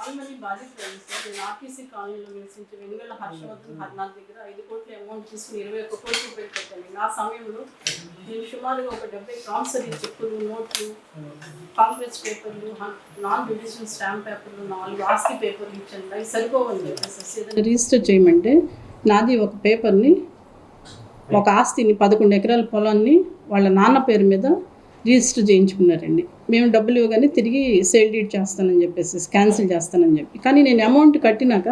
Call money బాధితులు sir నేను RTC కాలనీలో నివసించే వెనుగళ్ళ హర్షవర్ధన్ హర్నాథ్ దగ్గర 5 కోట్ల అమౌంట్ తీసుకుని 21 కోట్ల రూపాయలు పెట్టాను. నా సమయంలో నేను సుమారుగా ఒక 70 ప్రామిసరీ చెక్కులు, నోట్లు, కాంగ్రెస్ పేపర్లు, నాన్ జ్యుడిషియల్ స్టాంప్ పేపర్లు, 4 ఆస్తి పేపర్లు ఇచ్చాను. అవి సరిపోవని చెప్పేసి రిజిస్టర్ చేయమంటే నాది ఒక పేపర్ని, ఒక ఆస్తిని 11 ఎకరాల పొలాన్ని వాళ్ళ నాన్న పేరు మీద రిజిస్టర్ చేయించుకున్నారండి. మేము డబ్బులు ఇవ్వగానే తిరిగి సేల్ డీడ్ చేస్తానని చెప్పేసి క్యాన్సిల్ చేస్తానని చెప్పి, కానీ నేను అమౌంట్ కట్టినాక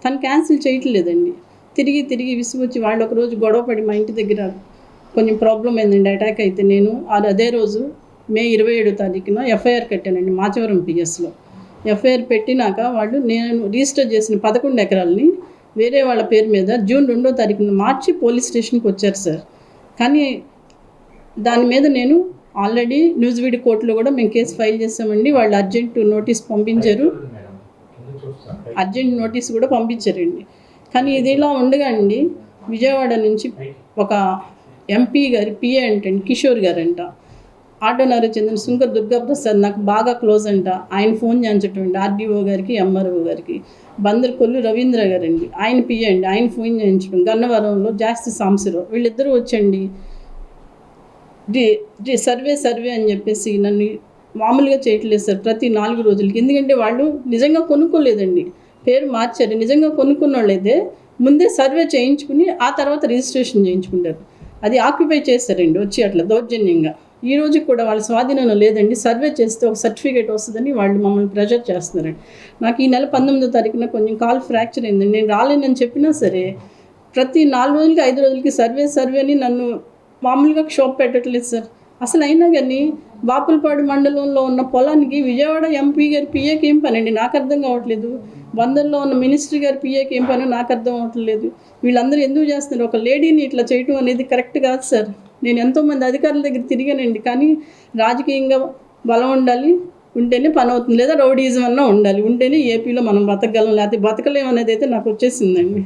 తను క్యాన్సిల్ చేయట్లేదండి. తిరిగి విసుగొచ్చి వాళ్ళు ఒకరోజు గొడవపడి మా ఇంటి దగ్గర కొంచెం ప్రాబ్లం అయిందండి, అటాక్ అయితే నేను అదే రోజు మే 27వ తారీఖున ఎఫ్ఐఆర్ కట్టానండి మాచవరం పిఎస్లో. ఎఫ్ఐఆర్ పెట్టినాక వాళ్ళు నేను రిజిస్టర్ చేసిన 11 ఎకరాలని వేరే వాళ్ళ పేరు మీద జూన్ 2వ తారీఖున మార్చి పోలీస్ స్టేషన్కి వచ్చారు సార్. కానీ దాని మీద నేను ఆల్రెడీ న్యూజివీడ్ కోర్టులో కూడా మేము కేసు ఫైల్ చేసామండి. వాళ్ళు అర్జెంట్ నోటీస్ పంపించారు, అర్జెంట్ నోటీస్ కూడా పంపించారండి. కానీ ఇది ఇలా ఉండగా అండి, విజయవాడ నుంచి ఒక ఎంపీ గారి పిఏ అంటండి కిషోర్ గారు అంట, ఆటోనగర్ చెందిన శంకర్ దుర్గాప్రసాద్ నాకు బాగా క్లోజ్ అంట. ఆయన ఫోన్ చేయించటం అండి ఆర్డీఓ గారికి, ఎంఆర్ఓ గారికి. బందర్కొల్లు రవీంద్ర గారు అండి, ఆయన పిఏ అండి, ఆయన ఫోన్ చేయించడం. గన్నవరంలో జాస్తి సాంబశివరావు, వీళ్ళిద్దరూ వచ్చండి సర్వే అని చెప్పేసి నన్ను మామూలుగా చేయట్లేదు సార్ ప్రతి 4 రోజులకి. ఎందుకంటే వాళ్ళు నిజంగా కొనుక్కోలేదండి, పేరు మార్చారు. నిజంగా కొనుక్కున్న వాళ్ళైతే ముందే సర్వే చేయించుకుని ఆ తర్వాత రిజిస్ట్రేషన్ చేయించుకుంటారు. అది ఆక్యుపై చేస్తారండి వచ్చి అట్లా దౌర్జన్యంగా. ఈ రోజు కూడా వాళ్ళ స్వాధీనంలో లేదండి. సర్వే చేస్తే ఒక సర్టిఫికేట్ వస్తుందని వాళ్ళు మమ్మల్ని ప్రెజర్ చేస్తున్నారండి. నాకు ఈ నెల 19వ తారీఖున కొంచెం కాల్ ఫ్రాక్చర్ అయిందండి. నేను రాలేనని చెప్పినా సరే ప్రతి 4 రోజులకి 5 రోజులకి సర్వే అని నన్ను మామూలుగా షాప్ పెట్టట్లేదు సార్. అసలు అయినా కానీ బాపులపాడు మండలంలో ఉన్న పొలానికి విజయవాడ ఎంపీ గారి పిఏకి ఏం పని అండి, నాకు అర్థం కావట్లేదు. బందర్లో ఉన్న మినిస్టర్ గారి పిఏకి ఏం పని నాకు అర్థం అవ్వట్లేదు. వీళ్ళందరూ ఎందుకు చేస్తున్నారు? ఒక లేడీని ఇట్లా చేయటం అనేది కరెక్ట్ కాదు సార్. నేను ఎంతోమంది అధికారుల దగ్గర తిరిగానండి, కానీ రాజకీయంగా బలం ఉంటేనే పని అవుతుంది, లేదా రౌడీజం అన్నా ఉండాలి, ఉంటేనే ఏపీలో మనం బతకగలం, లేకపోతే బతకలేం అనేది అయితే నాకు వచ్చేసిందండి.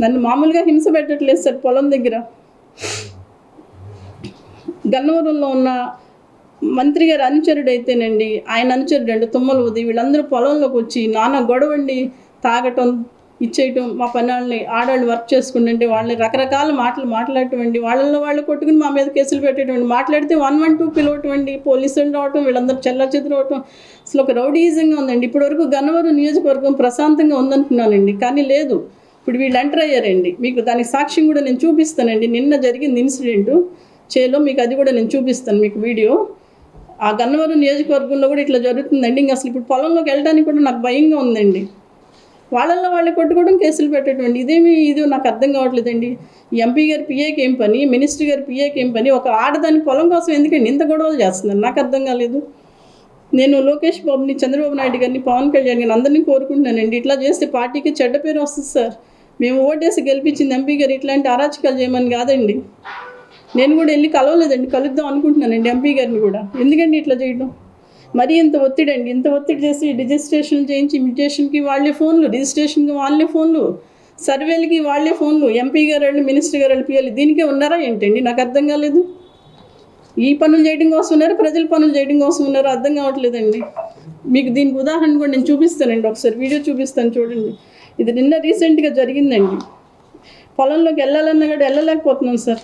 నన్ను మామూలుగా హింస పెట్టట్లేదు సార్. పొలం దగ్గర గన్నవరంలో ఉన్న మంత్రి గారి అనుచరుడు అయితేనండి, ఆయన అనుచరుడు అండి తుమ్మల ఉది, వీళ్ళందరూ పొలంలోకి వచ్చి నాన్న గొడవండి, తాగటం, ఇచ్చేయటం, మా పని ఆడవాళ్ళు వర్క్ చేసుకుంటుంటే వాళ్ళని రకరకాల మాటలు మాట్లాడటం, వాళ్ళల్లో వాళ్ళు కొట్టుకుని మా మీద కేసులు పెట్టేటువంటి, మాట్లాడితే 112 పిలవటం, పోలీసులు రావటం, వీళ్ళందరూ చెల్లచెదురు అవటం. అసలు ఒక రౌడీజంగా ఉందండి. ఇప్పటివరకు గన్నవరం నియోజకవర్గం ప్రశాంతంగా ఉందనుకున్నానండి, కానీ లేదు. ఇప్పుడు వీళ్ళు ఎంటర్ అయ్యారండి. మీకు దానికి సాక్ష్యం కూడా నేను చూపిస్తానండి. నిన్న జరిగింది ఇన్సిడెంటు చేలో, మీకు అది కూడా నేను చూపిస్తాను మీకు వీడియో. ఆ గన్నవరం నియోజకవర్గంలో కూడా ఇట్లా జరుగుతుందండి. ఇంకా అసలు ఇప్పుడు పొలంలోకి వెళ్ళడానికి కూడా నాకు భయంగా ఉందండి. వాళ్ళల్లో వాళ్ళు కొట్టుకోవడం, కేసులు పెట్టేటువంటి ఇది నాకు అర్థం కావట్లేదండి. ఎంపీ గారి పిఏకి ఏం పని, మినిస్టర్ గారి పిఏకి ఏం పని, ఒక ఆడదాని పొలం కోసం ఎందుకండి ఇంత గొడవలు చేస్తున్నారు నాకు అర్థం కాలేదు. నేను లోకేష్ బాబుని, చంద్రబాబు నాయుడు గారిని, పవన్ కళ్యాణ్ గారిని అందరినీ కోరుకుంటున్నానండి, ఇట్లా చేస్తే పార్టీకి చెడ్డ పేరు వస్తుంది సార్. మేము ఓటేసి గెలిపించింది ఎంపీ గారు ఇట్లాంటి అరాచకాలు చేయమని కాదండి. నేను కూడా వెళ్ళి కలవలేదండి, కలుద్దాం అనుకుంటున్నానండి ఎంపీ గారిని కూడా. ఎందుకండి ఇట్లా చేయడం? మరీ ఇంత ఒత్తిడి అండి, ఇంత ఒత్తిడి చేసి రిజిస్ట్రేషన్ చేయించి ఇమిటేషన్కి వాళ్ళే ఫోన్లు, రిజిస్ట్రేషన్కి వాళ్ళే ఫోన్లు, సర్వేలకి వాళ్ళే ఫోన్లు, ఎంపీ గారు వాళ్ళు, మినిస్టర్ గారు వాళ్ళు, పిఎల్ దీనికే ఉన్నారా ఏంటండి? నాకు అర్థం కాలేదు. ఈ పనులు చేయడం కోసం ఉన్నారు, ప్రజల పనులు చేయడం కోసం ఉన్నారు, అర్థం కావట్లేదండి. మీకు దీనికి ఉదాహరణ కూడా నేను చూపిస్తానండి, ఒకసారి వీడియో చూపిస్తాను చూడండి. ఇది నిన్న రీసెంట్గా జరిగిందండి. పొలంలోకి వెళ్ళాలన్నా కూడా వెళ్ళలేకపోతున్నాం సార్.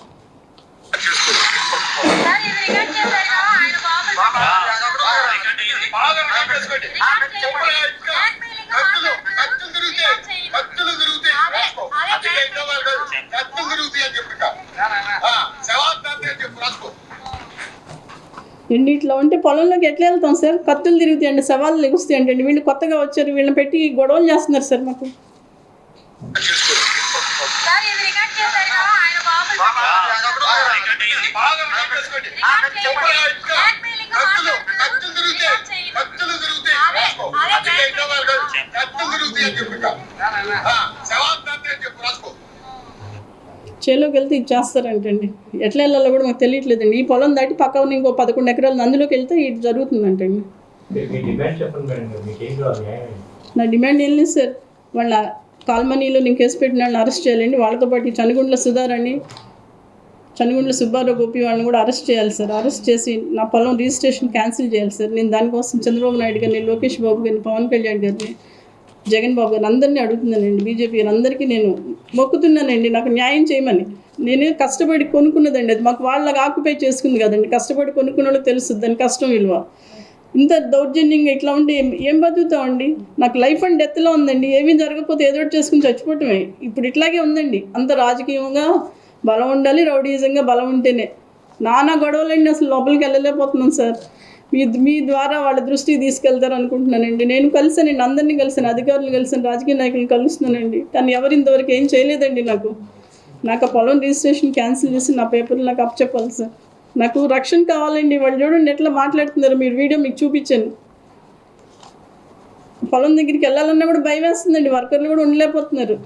ఇట్లా ఉంటే పొలంలోకి ఎట్లా వెళ్తాం సార్? కత్తులు తిరుగుతాయండి, సవాళ్ళు లెగుస్తాయి అంటే వీళ్ళు కొత్తగా వచ్చారు, వీళ్ళని పెట్టి గొడవలు చేస్తున్నారు సార్ మాకు. చేలోకి వెళ్తే ఇది చేస్తారంటండి. ఎట్లా వెళ్ళాలో కూడా మాకు తెలియట్లేదండి. ఈ పొలం దాటి పక్కన ఇంకో 11 ఎకరాలు అందులోకి వెళ్తే ఇది జరుగుతుందంటండి. నా డిమాండ్ ఏం లేదు సార్. వాళ్ళ కాల్మనీలో నేను కేసు పెట్టిన వాళ్ళని అరెస్ట్ చేయాలండి. వాళ్ళతో పాటు చనుగుండ్ల సుధార్ అని, చనుగుండ్ల సుబ్బారావు గోపి వాళ్ళని కూడా అరెస్ట్ చేయాలి సార్. అరెస్ట్ చేసి నా పొలం రిజిస్ట్రేషన్ క్యాన్సిల్ చేయాలి సార్. నేను దానికోసం చంద్రబాబు నాయుడు గారిని, లోకేష్ బాబు గారిని, పవన్ కళ్యాణ్ గారిని జగన్ బాబు గారు అందరినీ అడుగుతున్నానండి, బీజేపీ గారు అందరికీ నేను మొక్కుతున్నానండి నాకు న్యాయం చేయమని. నేనే కష్టపడి కొనుక్కున్నదండి, అది మాకు వాళ్ళకి ఆక్యుపై చేసుకుంది కదండి. కష్టపడి కొనుక్కున్న వాళ్ళకి తెలుస్తుంది దాని కష్టం విలువ. ఇంత దౌర్జన్యంగా ఇట్లా ఉంటే ఏం బతుకుతామండి? నాకు లైఫ్ అండ్ డెత్లో ఉందండి. ఏమీ జరగకపోతే ఏదో ఒకటి చేసుకుని చచ్చిపోవటమే. ఇప్పుడు ఇట్లాగే ఉందండి. అంత రాజకీయంగా బలం ఉండాలి, రౌడీజంగా బలం ఉంటేనే. నానా గొడవలండి, అసలు లోపలికి వెళ్ళలేకపోతున్నాను సార్. మీ ద్వారా వాళ్ళ దృష్టికి తీసుకెళ్తారు అనుకుంటున్నానండి. నేను కలిసానండి, అందరినీ కలిసాను, అధికారులు కలిసాను, రాజకీయ నాయకులను కలుస్తున్నానండి. కానీ ఎవరు ఇంతవరకు ఏం చేయలేదండి. నాకు ఆ పొలం రిజిస్ట్రేషన్ క్యాన్సిల్ చేసి నా పేపర్లు నాకు అప్పచెప్పాలి సార్. నాకు రక్షణ కావాలండి. వాళ్ళు చూడండి ఎట్లా మాట్లాడుతున్నారు, మీరు వీడియో మీకు చూపించాను. పొలం దగ్గరికి వెళ్ళాలన్నా కూడా భయం వేస్తుందండి, వర్కర్లు కూడా ఉండలేకపోతున్నారు.